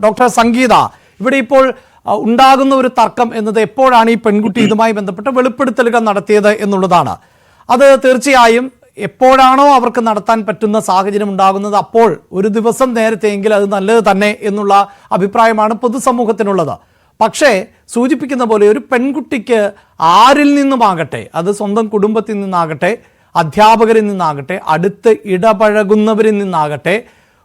Doctor സംഗീത, ഇവിടെ ഇപ്പോൾ ഉണ്ടാകുന്ന ഒരു തർക്കം എന്നത് എപ്പോഴാണ് ഈ പെൺകുട്ടി ഇതുമായി ബന്ധപ്പെട്ട് വെളിപ്പെടുത്തലുകൾ നടത്തിയത് എന്നുള്ളതാണ്. അത് തീർച്ചയായും എപ്പോഴാണോ അവർക്ക് നടത്താൻ പറ്റുന്ന സാഹചര്യം ഉണ്ടാകുന്നത് അപ്പോൾ ഒരു ദിവസം നേരത്തെയെങ്കിൽ അത് നല്ലത് തന്നെ എന്നുള്ള അഭിപ്രായമാണ് പൊതുസമൂഹത്തിനുള്ളത്. പക്ഷേ സൂചിപ്പിക്കുന്ന പോലെ ഒരു പെൺകുട്ടിക്ക് ആരിൽ നിന്നുമാകട്ടെ, അത് സ്വന്തം കുടുംബത്തിൽ നിന്നാകട്ടെ, അധ്യാപകരിൽ നിന്നാകട്ടെ, അടുത്ത് ഇടപഴകുന്നവരിൽ നിന്നാകട്ടെ,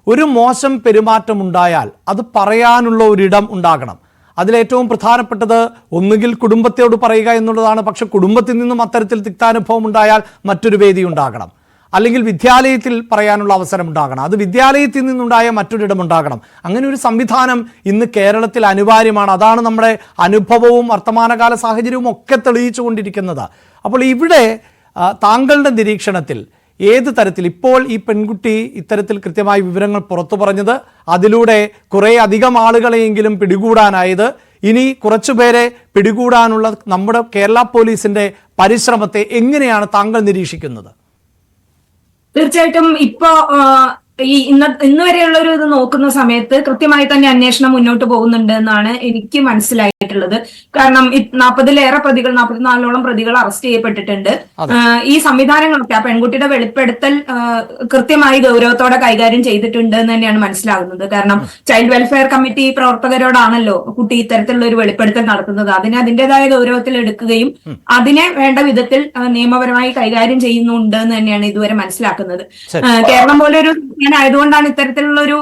ഒരു മോശം പെരുമാറ്റം ഉണ്ടായാൽ അത് പറയാനുള്ള ഒരിടം ഉണ്ടാകണം. അതിലേറ്റവും പ്രധാനപ്പെട്ടത് ഒന്നുകിൽ കുടുംബത്തോട് പറയുക എന്നുള്ളതാണ്. പക്ഷെ കുടുംബത്തിൽ നിന്നും അത്തരത്തിൽ തിക്താനുഭവം ഉണ്ടായാൽ മറ്റൊരു വേദി ഉണ്ടാകണം, അല്ലെങ്കിൽ വിദ്യാലയത്തിൽ പറയാനുള്ള അവസരം ഉണ്ടാകണം, അത് വിദ്യാലയത്തിൽ നിന്നുണ്ടായ മറ്റൊരിടം ഉണ്ടാകണം. അങ്ങനെ ഒരു സംവിധാനം ഇന്ന് കേരളത്തിൽ അനിവാര്യമാണ്. അതാണ് നമ്മുടെ അനുഭവവും വർത്തമാനകാല സാഹചര്യവും ഒക്കെ തെളിയിച്ചുകൊണ്ടിരിക്കുന്നത്. അപ്പോൾ ഇവിടെ താങ്കളുടെ നിരീക്ഷണത്തിൽ ഏത് തരത്തിൽ ഇപ്പോൾ ഈ പെൺകുട്ടി ഇത്തരത്തിൽ കൃത്യമായ വിവരങ്ങൾ പുറത്തു പറഞ്ഞത്, അതിലൂടെ കുറേ അധികം ആളുകളെയെങ്കിലും പിടികൂടാനായത്, ഇനി കുറച്ചുപേരെ പിടികൂടാനുള്ള നമ്മുടെ കേരള പോലീസിന്റെ പരിശ്രമത്തെ എങ്ങനെയാണ് താങ്കൾ നിരീക്ഷിക്കുന്നത്? തീർച്ചയായിട്ടും ഇപ്പോ ഇന്ന് വരെയുള്ള ഒരു ഇത് നോക്കുന്ന സമയത്ത് കൃത്യമായി തന്നെ അന്വേഷണം മുന്നോട്ട് പോകുന്നുണ്ട് എന്നാണ് എനിക്ക് മനസ്സിലായിട്ടുള്ളത്. കാരണം 40-ലേറെ പ്രതികൾ, 44ഓളം പ്രതികൾ അറസ്റ്റ് ചെയ്യപ്പെട്ടിട്ടുണ്ട്. ഈ സംവിധാനങ്ങളൊക്കെ ആ പെൺകുട്ടിയുടെ വെളിപ്പെടുത്തൽ കൃത്യമായി ഗൗരവത്തോടെ കൈകാര്യം ചെയ്തിട്ടുണ്ട് എന്ന് തന്നെയാണ് മനസ്സിലാകുന്നത്. കാരണം ചൈൽഡ് വെൽഫെയർ കമ്മിറ്റി പ്രവർത്തകരോടാണല്ലോ കുട്ടി ഇത്തരത്തിലുള്ള ഒരു വെളിപ്പെടുത്തൽ നടത്തുന്നത്. അതിനെ അതിന്റേതായ ഗൗരവത്തിൽ എടുക്കുകയും അതിനെ വേണ്ട വിധത്തിൽ നിയമപരമായി കൈകാര്യം ചെയ്യുന്നുണ്ട് എന്ന് തന്നെയാണ് ഇതുവരെ മനസ്സിലാക്കുന്നത്. കേരളം പോലെ ഒരു ആയതുകൊണ്ടാണ് ഇത്തരത്തിലുള്ള ഒരു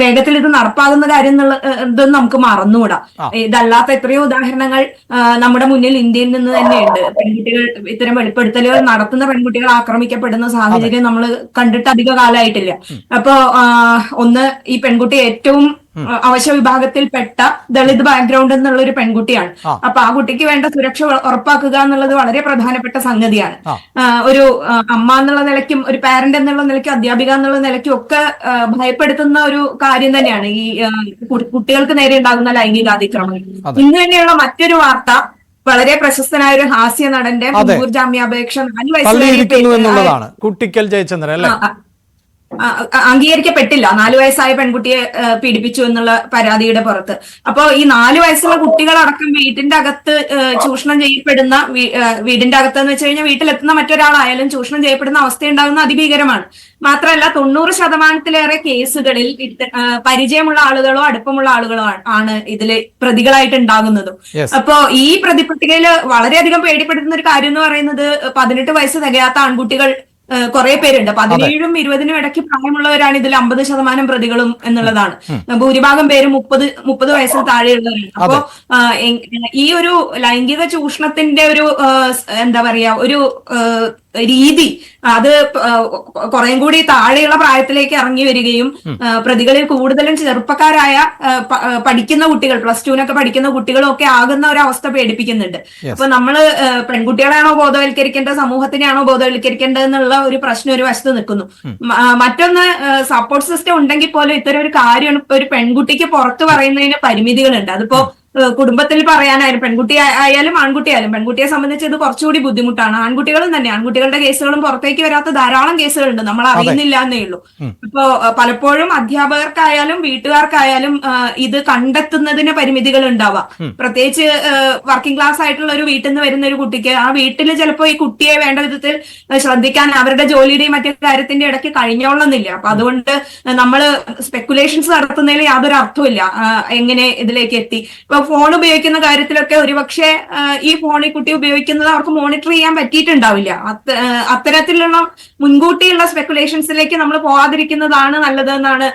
വേഗത്തിൽ ഇത് നടപ്പാകുന്ന കാര്യം ഇതൊന്നും നമുക്ക് മറന്നുകൂടാ. ഇതല്ലാത്ത എത്രയോ ഉദാഹരണങ്ങൾ നമ്മുടെ മുന്നിൽ ഇന്ത്യയിൽ നിന്ന് തന്നെയുണ്ട്. പെൺകുട്ടികൾ ഇത്തരം വെളിപ്പെടുത്തലുകൾ നടത്തുന്ന പെൺകുട്ടികൾ ആക്രമിക്കപ്പെടുന്ന സാഹചര്യം നമ്മൾ കണ്ടിട്ട് അധിക കാലമായിട്ടില്ല. അപ്പോ ഒന്ന്, ഈ പെൺകുട്ടി ഏറ്റവും അവശ്യ വിഭാഗത്തിൽപ്പെട്ട ദളിത് ബാക്ക്ഗ്രൗണ്ട് എന്നുള്ള ഒരു പെൺകുട്ടിയാണ്. അപ്പൊ ആ കുട്ടിക്ക് വേണ്ട സുരക്ഷ ഉറപ്പാക്കുക എന്നുള്ളത് വളരെ പ്രധാനപ്പെട്ട സംഗതിയാണ്. ഒരു അമ്മ എന്നുള്ള നിലയ്ക്കും ഒരു പാരന്റ് എന്നുള്ള നിലയ്ക്കും അധ്യാപിക എന്നുള്ള നിലയ്ക്കും ഒക്കെ ഭയപ്പെടുത്തുന്ന ഒരു കാര്യം തന്നെയാണ് ഈ കുട്ടികൾക്ക് നേരെ ഉണ്ടാകുന്ന ലൈംഗികാതിക്രമങ്ങൾ. ഇന്ന് തന്നെയുള്ള മറ്റൊരു വാർത്ത, വളരെ പ്രശസ്തനായ ഒരു ഹാസ്യ നടന്റെ മുൻകൂർ ജാമ്യാപേക്ഷ 4 വയസ്സുകാരി കുട്ടിക്കൽ ജയചന്ദ്രൻ അല്ലേ അംഗീകരിക്കപ്പെട്ടില്ല. 4 വയസ്സായ പെൺകുട്ടിയെ പീഡിപ്പിച്ചു എന്നുള്ള പരാതിയുടെ പുറത്ത്. അപ്പോ ഈ 4 വയസ്സുള്ള കുട്ടികളടക്കം വീട്ടിന്റെ അകത്ത് ചൂഷണം ചെയ്യപ്പെടുന്ന, വീടിന്റെ അകത്ത് എന്ന് വെച്ച് കഴിഞ്ഞാൽ വീട്ടിലെത്തുന്ന മറ്റൊരാളായാലും ചൂഷണം ചെയ്യപ്പെടുന്ന അവസ്ഥയുണ്ടാകുന്ന അതിഭീകരമാണ്. മാത്രമല്ല 90% കേസുകളിൽ പരിചയമുള്ള ആളുകളോ അടുപ്പമുള്ള ആളുകളോ ആണ് ഇതില് പ്രതികളായിട്ട് ഉണ്ടാകുന്നതും. അപ്പോ ഈ പ്രതിപട്ടികയില് വളരെയധികം പേടിപ്പെടുത്തുന്ന ഒരു കാര്യം എന്ന് പറയുന്നത് 18 വയസ്സ് തികയാത്ത ആൺകുട്ടികൾ കുറെ പേരുണ്ട്. 17-നും 20-നും ഇടയ്ക്ക് പ്രായമുള്ളവരാണ് ഇതിൽ 50% പ്രതികളും എന്നുള്ളതാണ്. ഭൂരിഭാഗം പേരും 30 വയസ്സിൽ താഴെയുള്ളവരാണ്. അപ്പോ ഈ ഒരു ലൈംഗിക ചൂഷണത്തിന്റെ ഒരു എന്താ പറയാ ഒരു രീതി അത് കുറേം കൂടി താഴെയുള്ള പ്രായത്തിലേക്ക് ഇറങ്ങി വരികയും പ്രതികളിൽ കൂടുതലും ചെറുപ്പക്കാരായ പഠിക്കുന്ന കുട്ടികൾ, +2-നൊക്കെ പഠിക്കുന്ന കുട്ടികളും ഒക്കെ ആകുന്ന ഒരു അവസ്ഥ പേടിപ്പിക്കുന്നുണ്ട്. അപ്പൊ നമ്മള് പെൺകുട്ടികളെയാണോ ബോധവൽക്കരിക്കേണ്ടത്, സമൂഹത്തിനെയാണോ ബോധവൽക്കരിക്കേണ്ടത് എന്നുള്ള ഒരു പ്രശ്നം ഒരു വശത്ത് നിൽക്കുന്നു. മറ്റൊന്ന്, സപ്പോർട്ട് സിസ്റ്റം ഉണ്ടെങ്കിൽ പോലും ഇത്തരം ഒരു കാര്യം ഒരു പെൺകുട്ടിക്ക് പുറത്തു പറയുന്നതിന് പരിമിതികളുണ്ട്. അതിപ്പോ കുടുംബത്തിൽ പറയാനായാലും, പെൺകുട്ടി ആയാലും ആൺകുട്ടി ആയാലും, പെൺകുട്ടിയെ സംബന്ധിച്ച് ഇത് കുറച്ചുകൂടി ബുദ്ധിമുട്ടാണ്. ആൺകുട്ടികളും തന്നെ, ആൺകുട്ടികളുടെ കേസുകളും പുറത്തേക്ക് വരാത്ത ധാരാളം കേസുകളുണ്ട്, നമ്മൾ അറിയുന്നില്ല എന്നേ ഉള്ളൂ. ഇപ്പോ പലപ്പോഴും അധ്യാപകർക്കായാലും വീട്ടുകാർക്കായാലും ഇത് കണ്ടെത്തുന്നതിന് പരിമിതികൾ ഉണ്ടാവാം. പ്രത്യേകിച്ച് വർക്കിംഗ് ക്ലാസ് ആയിട്ടുള്ള ഒരു വീട്ടിൽ നിന്ന് വരുന്ന ഒരു കുട്ടിക്ക് ആ വീട്ടിൽ ചിലപ്പോൾ ഈ കുട്ടിയെ വേണ്ട വിധത്തിൽ ശ്രദ്ധിക്കാൻ അവരുടെ ജോലിയുടെയും മറ്റു കാര്യത്തിന്റെ ഇടയ്ക്ക് കഴിഞ്ഞോളുന്നില്ല. അപ്പൊ അതുകൊണ്ട് നമ്മള് സ്പെക്കുലേഷൻസ് നടത്തുന്നതിൽ യാതൊരു അർത്ഥമില്ല. എങ്ങനെ ഇതിലേക്ക് എത്തി, ഇപ്പൊ ഫോൺ ഉപയോഗിക്കുന്ന കാര്യത്തിലൊക്കെ ഒരുപക്ഷെ ഈ ഫോൺ ഈ കുട്ടി ഉപയോഗിക്കുന്നത് അവർക്ക് മോണിറ്റർ ചെയ്യാൻ പറ്റിയിട്ടുണ്ടാവില്ല. അത്തരത്തിലുള്ള മുൻകൂട്ടിയുള്ള സ്പെക്കുലേഷൻസിലേക്ക് നമ്മൾ പോകാതിരിക്കുന്നതാണ് നല്ലതെന്നാണ്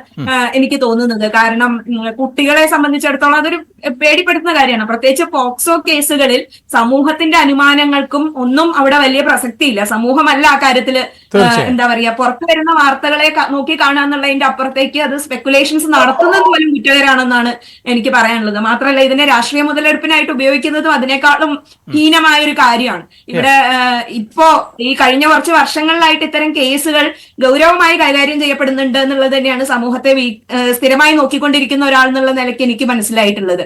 എനിക്ക് തോന്നുന്നത്. കാരണം കുട്ടികളെ സംബന്ധിച്ചിടത്തോളം അതൊരു പേടിപ്പെടുത്തുന്ന കാര്യമാണ്. പ്രത്യേകിച്ച് പോക്സോ കേസുകളിൽ സമൂഹത്തിന്റെ അനുമാനങ്ങൾക്കും ഒന്നും അവിടെ വലിയ പ്രസക്തിയില്ല. സമൂഹമല്ല ആ കാര്യത്തില് എന്താ പറയാ പുറത്തു വരുന്ന വാർത്തകളെ നോക്കി കാണാന്നുള്ളതിന്റെ അപ്പുറത്തേക്ക് അത് സ്പെക്കുലേഷൻസ് നടത്തുന്നത് പോലും കുറ്റകരമാണെന്നാണ് എനിക്ക് പറയാനുള്ളത്. മാത്രമല്ല ഇതിനെ രാഷ്ട്രീയ മുതലെടുപ്പിനായിട്ട് ഉപയോഗിക്കുന്നതും അതിനേക്കാളും ഹീനമായ ഒരു കാര്യമാണ്. ഇവിടെ ഇപ്പോ ഈ കഴിഞ്ഞ കുറച്ച് വർഷങ്ങളിലായിട്ട് ഇത്തരം കേസുകൾ ഗൗരവമായി കൈകാര്യം ചെയ്യപ്പെടുന്നുണ്ട് എന്നുള്ളത് തന്നെയാണ് സമൂഹത്തെ സ്ഥിരമായി നോക്കിക്കൊണ്ടിരിക്കുന്ന ഒരാൾ എന്നുള്ള നിലയ്ക്ക് എനിക്ക് മനസ്സിലായിട്ടുള്ളത്.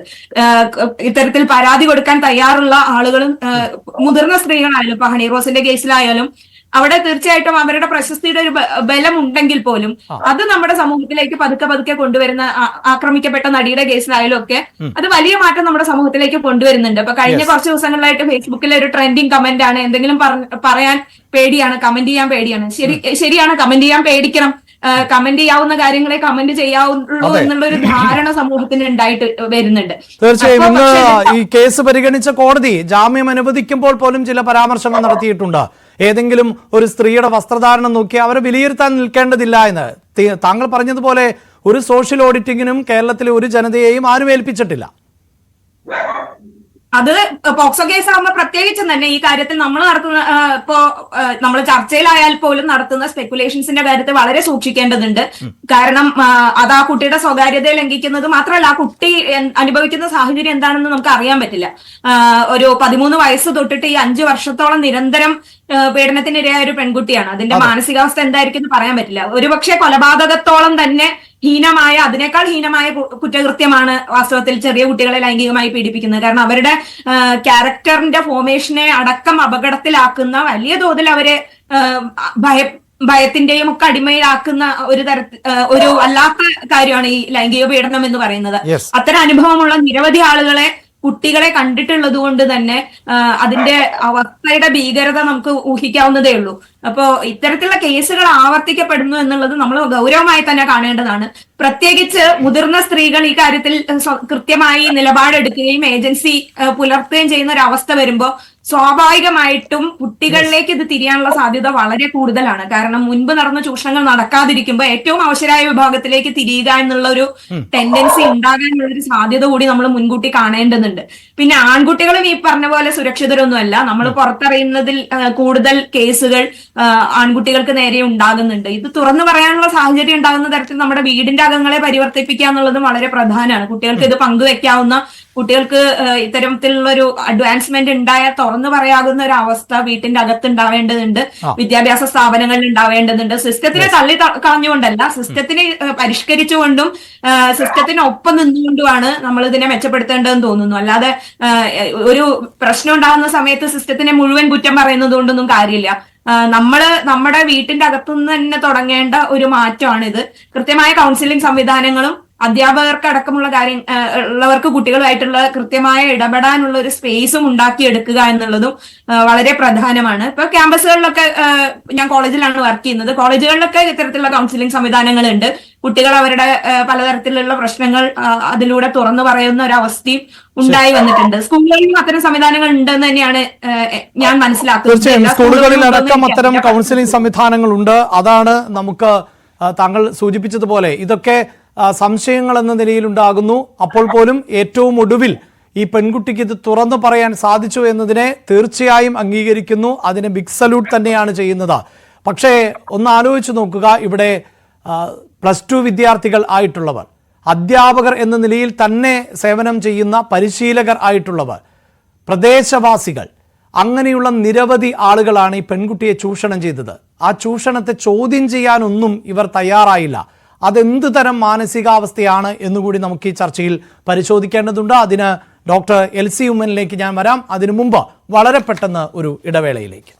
ഇത്തരത്തിൽ പരാതി കൊടുക്കാൻ തയ്യാറുള്ള ആളുകളും മുതിർന്ന സ്ത്രീകളായാലും, ഇപ്പൊ ഹണി റോസിന്റെ കേസിലായാലും അവിടെ തീർച്ചയായിട്ടും അവരുടെ പ്രശസ്തിയുടെ ഒരു ബലം ഉണ്ടെങ്കിൽ പോലും അത് നമ്മുടെ സമൂഹത്തിലേക്ക് പതുക്കെ പതുക്കെ കൊണ്ടുവരുന്ന ആക്രമിക്കപ്പെട്ട നടിയുടെ കേസിലായാലും ഒക്കെ അത് വലിയ മാറ്റം നമ്മുടെ സമൂഹത്തിലേക്ക് കൊണ്ടുവരുന്നുണ്ട്. അപ്പൊ കഴിഞ്ഞ കുറച്ച് ദിവസങ്ങളിലായിട്ട് ഫേസ്ബുക്കിലെ ഒരു ട്രെൻഡിങ് കമന്റ് ആണ്, എന്തെങ്കിലും പറയാൻ പേടിയാണ്, കമന്റ് ചെയ്യാൻ പേടിയാണ്. ശരിയാണ്, കമന്റ് ചെയ്യാൻ പേടിക്കണം. കമന്റ് ചെയ്യാവുന്ന കാര്യങ്ങളെ കമന്റ് ചെയ്യാവുള്ളൂ എന്നുള്ള ഒരു ധാരണ സമൂഹത്തിന് ഉണ്ടായിട്ട് വരുന്നുണ്ട്. തീർച്ചയായും ഇന്ന് ഈ കേസ് പരിഗണിച്ച കോടതി ജാമ്യം അനുവദിക്കുമ്പോൾ പോലും ചില പരാമർശങ്ങൾ നടത്തിയിട്ടുണ്ട്. ഏതെങ്കിലും ഒരു സ്ത്രീയുടെ വസ്ത്രധാരണം നോക്കി അവരെ വിലയിരുത്താൻ നിൽക്കേണ്ടതില്ല എന്ന്. താങ്കൾ പറഞ്ഞതുപോലെ ഒരു സോഷ്യൽ ഓഡിറ്റിങ്ങിനും കേരളത്തിലെ ഒരു ജനതയെയും ആരും ഏൽപ്പിച്ചിട്ടില്ല. അത് പോക്സോ കേസ് ആകുമ്പോൾ പ്രത്യേകിച്ചും തന്നെ ഈ കാര്യത്തിൽ നമ്മൾ നടത്തുന്ന ഇപ്പോ നമ്മൾ ചർച്ചയിലായാൽ പോലും നടത്തുന്ന സ്പെക്കുലേഷൻസിന്റെ കാര്യത്തിൽ വളരെ സൂക്ഷിക്കേണ്ടതുണ്ട്. കാരണം അത് ആ കുട്ടിയുടെ സ്വകാര്യതയെ ലംഘിക്കുന്നത് മാത്രമല്ല, ആ കുട്ടി അനുഭവിക്കുന്ന സാഹചര്യം എന്താണെന്ന് നമുക്ക് അറിയാൻ പറ്റില്ല. ഒരു 13 വയസ്സ് തൊട്ടിട്ട് ഈ 5 വർഷത്തോളം നിരന്തരം പീഡനത്തിനിരയായ ഒരു പെൺകുട്ടിയാണ്. അതിന്റെ മാനസികാവസ്ഥ എന്തായിരിക്കും എന്ന് പറയാൻ പറ്റില്ല. ഒരുപക്ഷെ കൊലപാതകത്തോളം തന്നെ ഹീനമായ, അതിനേക്കാൾ ഹീനമായ കുറ്റകൃത്യമാണ് വാസ്തവത്തിൽ ചെറിയ കുട്ടികളെ ലൈംഗികമായി പീഡിപ്പിക്കുന്നത്. കാരണം അവരുടെ ക്യാരക്ടറിന്റെ ഫോർമേഷനെ അടക്കം അപകടത്തിലാക്കുന്ന, വലിയ തോതിൽ അവരെ ഭയത്തിന്റെയും ഒക്കെ അടിമയിലാക്കുന്ന ഒരു വല്ലാത്ത കാര്യമാണ് ഈ ലൈംഗിക പീഡനം എന്ന് പറയുന്നത്. അത്തരം അനുഭവമുള്ള നിരവധി ആളുകളെ, കുട്ടികളെ കണ്ടിട്ടുള്ളത് കൊണ്ട് തന്നെ അതിന്റെ അവസ്ഥയുടെ ഭീകരത നമുക്ക് ഊഹിക്കാവുന്നതേ ഉള്ളൂ. അപ്പോ ഇത്തരത്തിലുള്ള കേസുകൾ ആവർത്തിക്കപ്പെടുന്നു എന്നുള്ളത് നമ്മൾ ഗൗരവമായി തന്നെ കാണേണ്ടതാണ്. പ്രത്യേകിച്ച് മുതിർന്ന സ്ത്രീകൾ ഈ കാര്യത്തിൽ കൃത്യമായി നിലപാടെടുക്കുകയും ഏജൻസി പുലർത്തുകയും ചെയ്യുന്ന ഒരു അവസ്ഥ വരുമ്പോൾ സ്വാഭാവികമായിട്ടും കുട്ടികളിലേക്ക് ഇത് തിരിയാനുള്ള സാധ്യത വളരെ കൂടുതലാണ്. കാരണം മുൻപ് നടന്ന ചൂഷണങ്ങൾ നടക്കാതിരിക്കുമ്പോൾ ഏറ്റവും അവശരായ വിഭാഗത്തിലേക്ക് തിരിയുക എന്നുള്ള ഒരു ടെൻഡൻസി ഉണ്ടാകാനുള്ള ഒരു സാധ്യത കൂടി നമ്മൾ മുൻകൂട്ടി കാണേണ്ടതുണ്ട്. പിന്നെ ആൺകുട്ടികളും ഈ പറഞ്ഞ പോലെ സുരക്ഷിതരൊന്നുമല്ല. നമ്മൾ പുറത്തറിയുന്നതിൽ കൂടുതൽ കേസുകൾ ആൺകുട്ടികൾക്ക് നേരെ ഉണ്ടാകുന്നുണ്ട്. ഇത് തുറന്നു പറയാനുള്ള സാഹചര്യം ഉണ്ടാകുന്ന തരത്തിൽ നമ്മുടെ വീടിന്റെ അകങ്ങളെ പരിവർത്തിപ്പിക്കുക എന്നുള്ളതും വളരെ പ്രധാനമാണ്. കുട്ടികൾക്ക് ഇത് പങ്കുവെക്കാവുന്ന, കുട്ടികൾക്ക് ഇത്തരത്തിലുള്ള ഒരു അഡ്വാൻസ്മെന്റ് ഉണ്ടായാൽ തുറന്നു പറയാവുന്ന ഒരു അവസ്ഥ വീട്ടിന്റെ അകത്ത് ഉണ്ടാവേണ്ടതുണ്ട്, വിദ്യാഭ്യാസ സ്ഥാപനങ്ങളിൽ ഉണ്ടാവേണ്ടതുണ്ട്. സിസ്റ്റത്തിനെ തള്ളി കളഞ്ഞുകൊണ്ടല്ല, സിസ്റ്റത്തിനെ പരിഷ്കരിച്ചുകൊണ്ടും സിസ്റ്റത്തിനൊപ്പം നിന്നുകൊണ്ടുമാണ് നമ്മൾ ഇതിനെ മെച്ചപ്പെടുത്തേണ്ടതെന്ന് തോന്നുന്നു. അല്ലാതെ ഒരു പ്രശ്നം ഉണ്ടാകുന്ന സമയത്ത് സിസ്റ്റത്തിനെ മുഴുവൻ കുറ്റം പറയുന്നത് കൊണ്ടൊന്നും കാര്യമില്ല. നമ്മുടെ വീട്ടിന്റെ അകത്തുനിന്ന് തന്നെ തുടങ്ങേണ്ട ഒരു മാറ്റമാണിത്. കൃത്യമായ കൗൺസിലിംഗ് സംവിധാനങ്ങളും അധ്യാപകർക്ക് അടക്കമുള്ള ഉള്ളവർക്ക് കുട്ടികളുമായിട്ടുള്ള കൃത്യമായ ഇടപെടാനുള്ള ഒരു സ്പേസും ഉണ്ടാക്കിയെടുക്കുക എന്നുള്ളതും വളരെ പ്രധാനമാണ്. ഇപ്പൊ ക്യാമ്പസുകളിലൊക്കെ, ഞാൻ കോളേജിലാണ് വർക്ക് ചെയ്യുന്നത്, കോളേജുകളിലൊക്കെ ഇത്തരത്തിലുള്ള കൗൺസിലിംഗ് സംവിധാനങ്ങളുണ്ട്. കുട്ടികൾ അവരുടെ പലതരത്തിലുള്ള പ്രശ്നങ്ങൾ അതിലൂടെ തുറന്നു പറയുന്ന ഒരു അവസ്ഥയും ഉണ്ടായി വന്നിട്ടുണ്ട്. സ്കൂളുകളിലും അത്തരം സംവിധാനങ്ങൾ ഉണ്ടെന്ന് തന്നെയാണ് ഞാൻ മനസ്സിലാക്കുന്നത്. തീർച്ചയായും സ്കൂളുകളിൽ അടക്കം അത്തരം കൗൺസിലിംഗ് സംവിധാനങ്ങളുണ്ട്. അതാണ് നമുക്ക് താങ്കൾ സൂചിപ്പിച്ചതുപോലെ ഇതൊക്കെ സംശയങ്ങൾ എന്ന നിലയിലുണ്ടാകുന്നു. അപ്പോൾ പോലും ഏറ്റവും ഒടുവിൽ ഈ പെൺകുട്ടിക്ക് ഇത് തുറന്നു പറയാൻ സാധിച്ചു എന്നതിനെ തീർച്ചയായും അംഗീകരിക്കുന്നു. അതിന് ബിഗ് സല്യൂട്ട് തന്നെയാണ് ചെയ്യുന്നത്. പക്ഷേ ഒന്ന് ആലോചിച്ച് നോക്കുക, ഇവിടെ +2 വിദ്യാർത്ഥികൾ ആയിട്ടുള്ളവർ, അധ്യാപകർ എന്ന നിലയിൽ തന്നെ സേവനം ചെയ്യുന്ന പരിശീലകർ ആയിട്ടുള്ളവർ, പ്രദേശവാസികൾ, അങ്ങനെയുള്ള നിരവധി ആളുകളാണ് ഈ പെൺകുട്ടിയെ ചൂഷണം ചെയ്തത്. ആ ചൂഷണത്തെ ചോദ്യം ചെയ്യാനൊന്നും ഇവർ തയ്യാറായില്ല. അതെന്ത് തരം മാനസികാവസ്ഥയാണ് എന്നുകൂടി നമുക്ക് ഈ ചർച്ചയിൽ പരിശോധിക്കേണ്ടതുണ്ട്. അതിന് ഡോക്ടർ എൽസി ഉമ്മനിലേക്ക് ഞാൻ വരാം. അതിനു മുമ്പ് വളരെ പെട്ടെന്ന് ഒരു ഇടവേളയിലേക്ക്.